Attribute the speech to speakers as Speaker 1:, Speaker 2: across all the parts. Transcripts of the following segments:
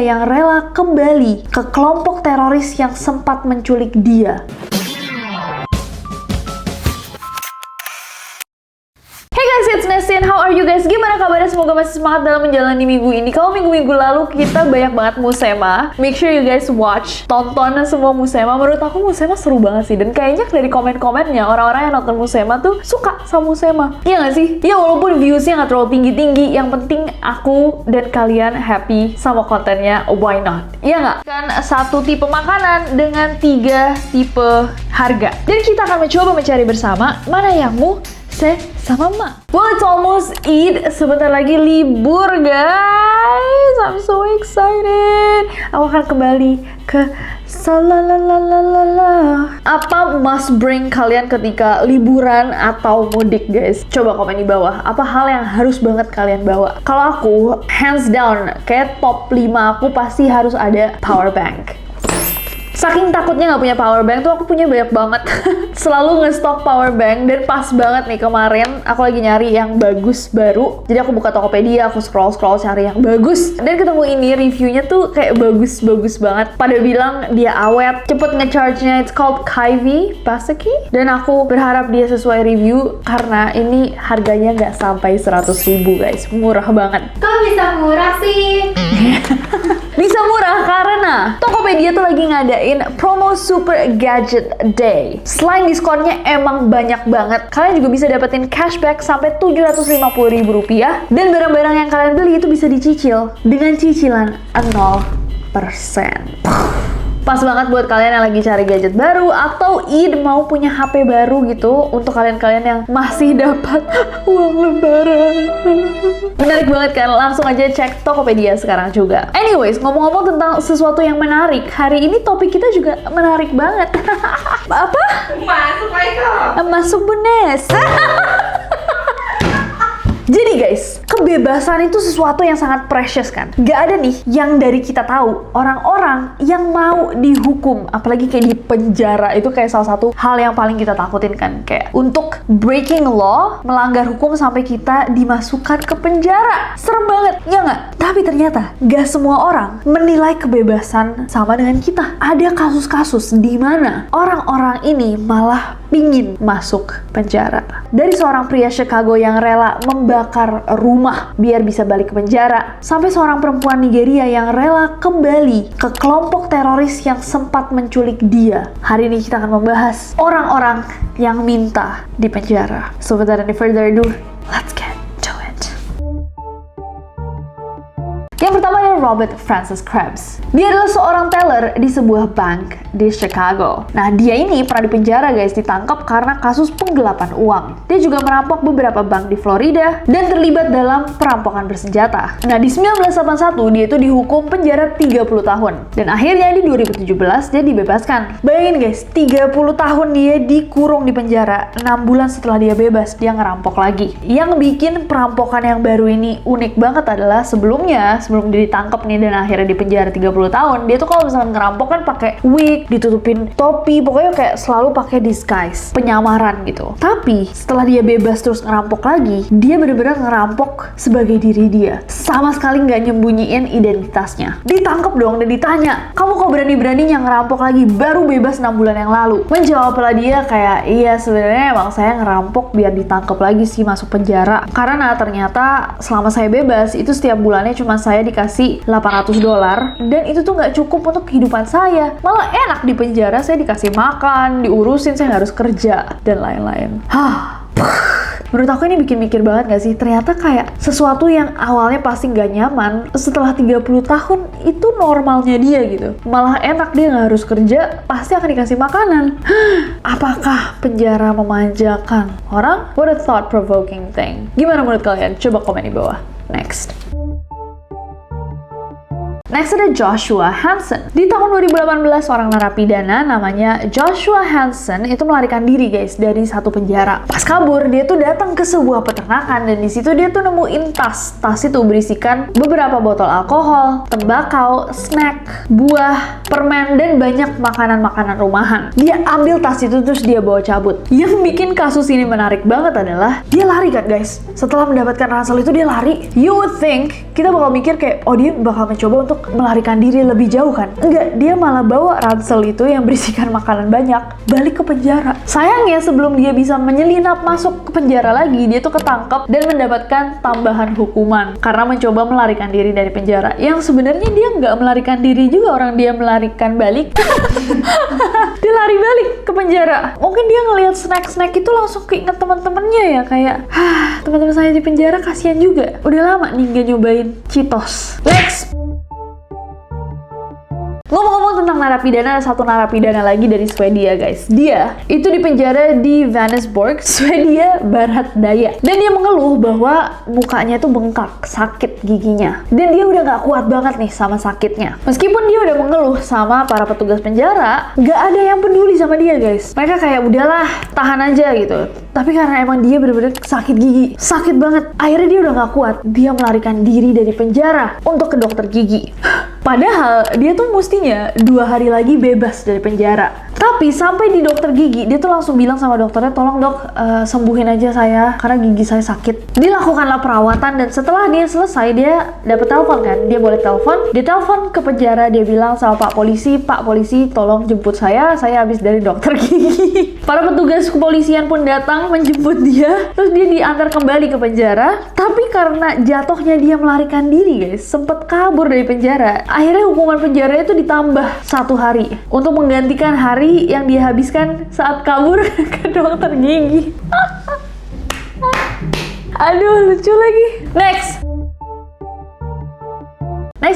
Speaker 1: yang rela kembali ke kelompok teroris yang sempat menculik dia. Hey guys, it's Nestin. How are you guys? Gimana kabarnya? Semoga masih semangat dalam menjalani minggu ini. Kalau minggu-minggu lalu kita banyak banget Musema. Make sure you guys watch, tonton semua Musema. Menurut aku Musema seru banget sih. Dan kayaknya dari komen-komennya orang-orang yang nonton Musema tuh suka sama Musema. Iya gak sih? Ya walaupun viewsnya gak terlalu tinggi-tinggi, yang penting aku dan kalian happy sama kontennya. Why not? Iya gak? Kan satu tipe makanan dengan 3 tipe harga. Dan kita akan mencoba mencari bersama mana yang sama Ma. Well, it's almost Eid. Sebentar lagi libur, guys. I'm so excited. Aku akan kembali ke salalalala. Apa must bring kalian ketika liburan atau mudik, guys? Coba komen di bawah. Apa hal yang harus banget kalian bawa? Kalau aku, hands down, kayak top 5 aku pasti harus ada power bank. Saking takutnya nggak punya power bank tuh aku punya banyak banget. Selalu ngestok power bank. Dan pas banget nih kemarin aku lagi nyari yang bagus baru. Jadi aku buka Tokopedia, aku scroll cari yang bagus. Dan ketemu ini, reviewnya tuh kayak bagus banget. Pada bilang dia awet, cepet ngecharge-nya. It's called Kyvie Baseki. Dan aku berharap dia sesuai review karena ini harganya nggak sampai 100.000 guys. Murah banget.
Speaker 2: Kok bisa murah sih?
Speaker 1: Bisa murah karena Tokopedia tuh lagi ngadain promo Super Gadget Day. Selain diskonnya emang banyak banget, kalian juga bisa dapetin cashback sampai Rp750.000. Dan barang-barang yang kalian beli itu bisa dicicil dengan cicilan 0%. Pas banget buat kalian yang lagi cari gadget baru atau mau punya HP baru gitu, untuk kalian-kalian yang masih dapat uang lebaran. Menarik banget kan? Langsung aja cek Tokopedia sekarang juga. Anyways, ngomong-ngomong tentang sesuatu yang menarik, hari ini topik kita juga menarik banget. Apa?
Speaker 2: Masuk Michael.
Speaker 1: Masuk Bunes. Jadi guys, kebebasan itu sesuatu yang sangat precious kan? Gak ada nih yang dari kita tahu orang-orang yang mau dihukum, apalagi kayak di penjara, itu kayak salah satu hal yang paling kita takutin kan? Kayak untuk breaking law, melanggar hukum sampai kita dimasukkan ke penjara. Serem banget, ya nggak? Tapi ternyata gak semua orang menilai kebebasan sama dengan kita. Ada kasus-kasus di mana orang-orang ini malah pingin masuk penjara. Dari seorang pria Chicago yang rela membakar rumah biar bisa balik ke penjara, sampai seorang perempuan Nigeria yang rela kembali ke kelompok teroris yang sempat menculik dia. Hari ini kita akan membahas orang-orang yang minta di penjara. So without any further ado, let's get to it. Yang pertama adalah Robert Francis Krebs. Dia adalah seorang teller di sebuah bank di Chicago. Nah, dia ini pernah dipenjara guys, ditangkap karena kasus penggelapan uang. Dia juga merampok beberapa bank di Florida dan terlibat dalam perampokan bersenjata. Nah, di 1981 dia itu dihukum penjara 30 tahun. Dan akhirnya di 2017 dia dibebaskan. Bayangin guys, 30 tahun dia dikurung di penjara. 6 bulan setelah dia bebas, dia ngerampok lagi. Yang bikin perampokan yang baru ini unik banget adalah sebelum dia ditangkap nih dan akhirnya di penjara 30 tahun, dia tuh kalau misalkan ngerampok kan pakai wig, ditutupin topi, pokoknya kayak selalu pakai disguise, penyamaran gitu. Tapi setelah dia bebas terus ngerampok lagi, dia bener-bener ngerampok sebagai diri dia, sama sekali nggak nyembunyiin identitasnya. Ditangkap dong dan ditanya, kamu kok berani-beraninya ngerampok lagi, baru bebas 6 bulan yang lalu? Menjawablah dia kayak, iya sebenarnya emang saya ngerampok biar ditangkap lagi sih, masuk penjara. Karena ternyata selama saya bebas itu setiap bulannya cuma saya dikasih $800 dan itu tuh nggak cukup untuk kehidupan saya. Malah enak di penjara, saya dikasih makan, diurusin, saya nggak harus kerja dan lain-lain. Menurut aku ini bikin mikir banget gak sih? Ternyata kayak sesuatu yang awalnya pasti nggak nyaman, setelah 30 tahun itu normalnya dia gitu. Malah enak, dia nggak harus kerja, pasti akan dikasih makanan. Apakah penjara memanjakan orang? What a thought-provoking thing. Gimana menurut kalian? Coba komen di bawah. Next ada Joshua Hansen. Di tahun 2018, seorang narapidana namanya Joshua Hansen itu melarikan diri guys dari satu penjara. Pas kabur, dia tuh datang ke sebuah peternakan dan di situ dia tuh nemuin tas. Tas itu berisikan beberapa botol alkohol, tembakau, snack, buah, permen, dan banyak makanan-makanan rumahan. Dia ambil tas itu terus dia bawa cabut. Yang bikin kasus ini menarik banget adalah dia lari kan guys. Setelah mendapatkan ransel itu dia lari. You would think kita bakal mikir kayak, oh dia bakal mencoba untuk untuk melarikan diri lebih jauh kan? Enggak, dia malah bawa ransel itu yang berisikan makanan banyak balik ke penjara. Sayangnya sebelum dia bisa menyelinap masuk ke penjara lagi, dia tuh ketangkep dan mendapatkan tambahan hukuman karena mencoba melarikan diri dari penjara. Yang sebenarnya dia nggak melarikan diri juga, orang dia melarikan balik. Dia lari balik ke penjara. Mungkin dia ngelihat snack-snack itu langsung keinget teman-temannya ya, kayak teman-teman saya di penjara kasihan juga. Udah lama nih nggak nyobain Cheetos. Next. Ngomong-ngomong tentang narapidana, ada satu narapidana lagi dari Swedia guys. Dia itu dipenjara di Vänersborg, Swedia Barat Daya. Dan dia mengeluh bahwa mukanya itu bengkak, sakit giginya. Dan dia udah gak kuat banget nih sama sakitnya. Meskipun dia udah mengeluh sama para petugas penjara, gak ada yang peduli sama dia guys. Mereka kayak udahlah, tahan aja gitu. Tapi karena emang dia bener-bener sakit gigi, sakit banget. Akhirnya dia udah gak kuat. Dia melarikan diri dari penjara untuk ke dokter gigi. Padahal dia tuh mestinya 2 hari lagi bebas dari penjara. Tapi sampai di dokter gigi, dia tuh langsung bilang sama dokternya, tolong dok, sembuhin aja saya karena gigi saya sakit. Dilakukanlah perawatan dan setelah dia selesai, dia dapet telepon kan. Dia boleh telepon. Dia telepon ke penjara, dia bilang sama Pak Polisi tolong jemput saya habis dari dokter gigi. Para petugas kepolisian pun datang menjemput dia. Terus dia diantar kembali ke penjara. Tapi karena jatuhnya dia melarikan diri guys, sempet kabur dari penjara. Akhirnya hukuman penjara itu ditambah 1 hari untuk menggantikan hari yang dia habiskan saat kabur ke dokter gigi. Aduh, lucu lagi. Next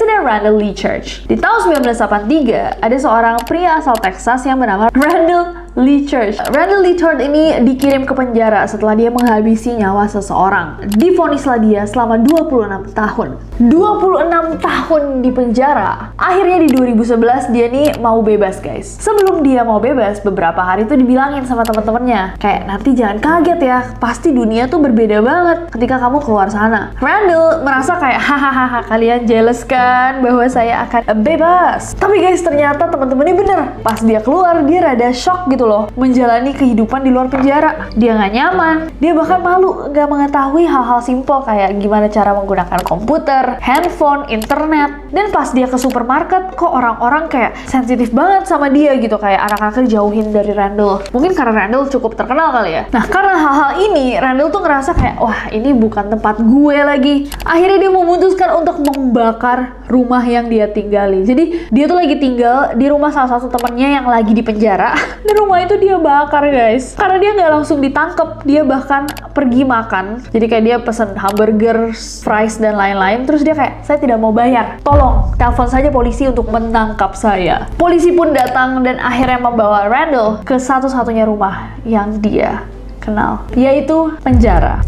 Speaker 1: ada Randall Lee Church. Di tahun 1983, ada seorang pria asal Texas yang bernama Randall Lee Church. Randall Lee Church ini dikirim ke penjara setelah dia menghabisi nyawa seseorang. Divonislah dia selama 26 tahun. 26 tahun di penjara. Akhirnya di 2011 dia nih mau bebas guys. Sebelum dia mau bebas, beberapa hari itu dibilangin sama teman-temannya, kayak nanti jangan kaget ya, pasti dunia tuh berbeda banget ketika kamu keluar sana. Randall merasa kayak hahaha kalian jealous kan bahwa saya akan bebas. Tapi guys, ternyata teman-temannya bener. Pas dia keluar, dia rada shock gitu loh menjalani kehidupan di luar penjara. Dia nggak nyaman, dia bahkan malu nggak mengetahui hal-hal simpel kayak gimana cara menggunakan komputer, handphone, internet. Dan pas dia ke supermarket, kok orang-orang kayak sensitif banget sama dia gitu, kayak anak-anak jauhin dari Randall. Mungkin karena Randall cukup terkenal kali ya. Nah, karena hal-hal ini, Randall tuh ngerasa kayak, wah ini bukan tempat gue lagi. Akhirnya dia memutuskan untuk membakar rumah yang dia tinggali. Jadi dia tuh lagi tinggal di rumah salah satu temennya yang lagi di penjara. Dan rumah itu dia bakar guys. Karena dia nggak langsung ditangkep, dia bahkan pergi makan. Jadi kayak dia pesen hamburger, fries dan lain-lain. Terus dia kayak, saya tidak mau bayar. Tolong telepon saja polisi untuk menangkap saya. Polisi pun datang dan akhirnya membawa Randall ke satu-satunya rumah yang dia kenal, yaitu penjara.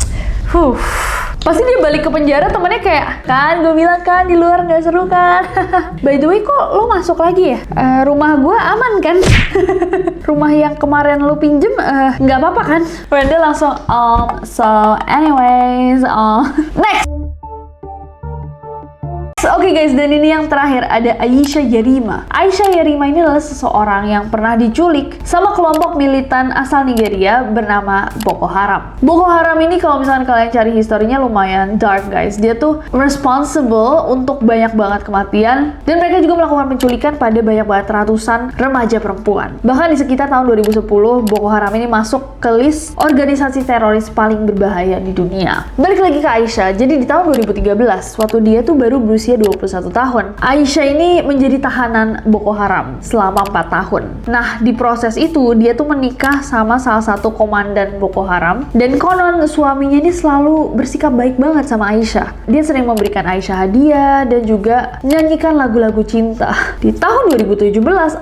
Speaker 1: Pasti dia balik ke penjara, temennya kayak, kan gue bilang kan di luar nggak seru kan. By the way, kok lo masuk lagi ya? Rumah gue aman kan? Rumah yang kemarin lo pinjem nggak apa-apa kan? Randall langsung so anyways next. Oke guys, dan ini yang terakhir ada Aisha Yerima. Aisha Yerima ini adalah seseorang yang pernah diculik sama kelompok militan asal Nigeria bernama Boko Haram. Boko Haram ini kalau misalkan kalian cari historinya lumayan dark guys. Dia tuh responsible untuk banyak banget kematian dan mereka juga melakukan penculikan pada banyak banget ratusan remaja perempuan. Bahkan di sekitar tahun 2010, Boko Haram ini masuk ke list organisasi teroris paling berbahaya di dunia. Balik lagi ke Aisha, jadi di tahun 2013, waktu dia tuh baru berusia 21 tahun. Aisyah ini menjadi tahanan Boko Haram selama 4 tahun. Nah, di proses itu dia tuh menikah sama salah satu komandan Boko Haram dan konon suaminya ini selalu bersikap baik banget sama Aisyah. Dia sering memberikan Aisyah hadiah dan juga menyanyikan lagu-lagu cinta. Di tahun 2017,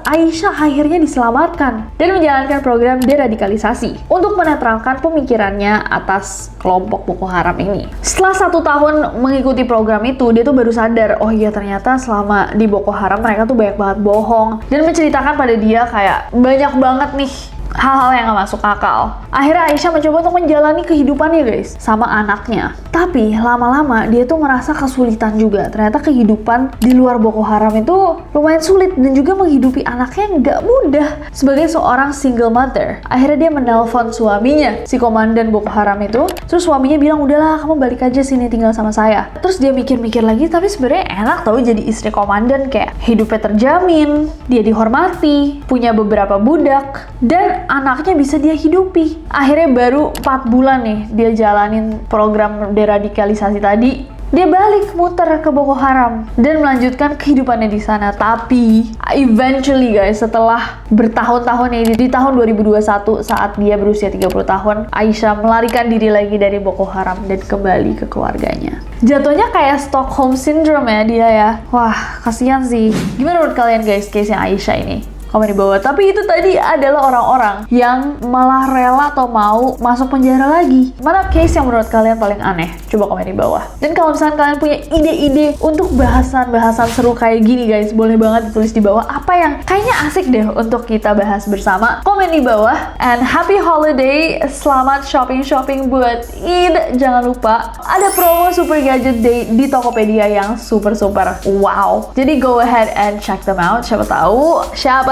Speaker 1: Aisyah akhirnya diselamatkan dan menjalankan program deradikalisasi untuk menetralkan pemikirannya atas kelompok Boko Haram ini. Setelah 1 tahun mengikuti program itu, dia tuh baru sadar, oh iya ternyata selama di Boko Haram mereka tuh banyak banget bohong dan menceritakan pada dia kayak banyak banget nih hal-hal yang gak masuk akal. Akhirnya Aisyah mencoba untuk menjalani kehidupannya guys, sama anaknya. Tapi lama-lama dia tuh merasa kesulitan juga. Ternyata kehidupan di luar Boko Haram itu lumayan sulit dan juga menghidupi anaknya gak mudah. Sebagai seorang single mother, akhirnya dia menelpon suaminya, si komandan Boko Haram itu. Terus suaminya bilang, udahlah kamu balik aja sini tinggal sama saya. Terus dia mikir-mikir lagi, tapi sebenarnya enak tau jadi istri komandan, kayak hidupnya terjamin, dia dihormati, punya beberapa budak, dan anaknya bisa dia hidupi. Akhirnya baru 4 bulan nih dia jalanin program deradikalisasi tadi. Dia balik muter ke Boko Haram dan melanjutkan kehidupannya di sana. Tapi eventually guys, setelah bertahun-tahun ini, di tahun 2021 saat dia berusia 30 tahun, Aisyah melarikan diri lagi dari Boko Haram dan kembali ke keluarganya. Jatuhnya kayak Stockholm Syndrome ya dia ya. Wah, kasihan sih. Gimana menurut kalian guys case-nya Aisyah ini? Komen di bawah. Tapi itu tadi adalah orang-orang yang malah rela atau mau masuk penjara lagi. Mana case yang menurut kalian paling aneh? Coba komen di bawah. Dan kalau misalnya kalian punya ide-ide untuk bahasan-bahasan seru kayak gini guys, boleh banget ditulis di bawah apa yang kayaknya asik deh untuk kita bahas bersama. Komen di bawah. And happy holiday. Selamat shopping-shopping buat Eid. Jangan lupa ada promo Super Gadget Day di Tokopedia yang super-super wow. Jadi go ahead and check them out. Siapa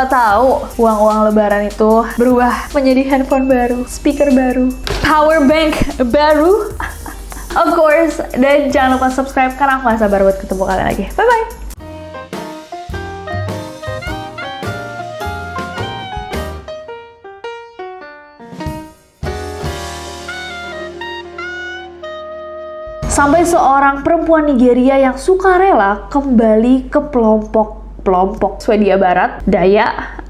Speaker 1: tahu uang-uang lebaran itu berubah menjadi handphone baru, speaker baru, power bank baru, of course. Dan jangan lupa subscribe karena aku gak sabar buat ketemu kalian lagi. Bye bye. Sampai seorang perempuan Nigeria yang sukarela kembali ke kelompok Swedia Barat, Dayak.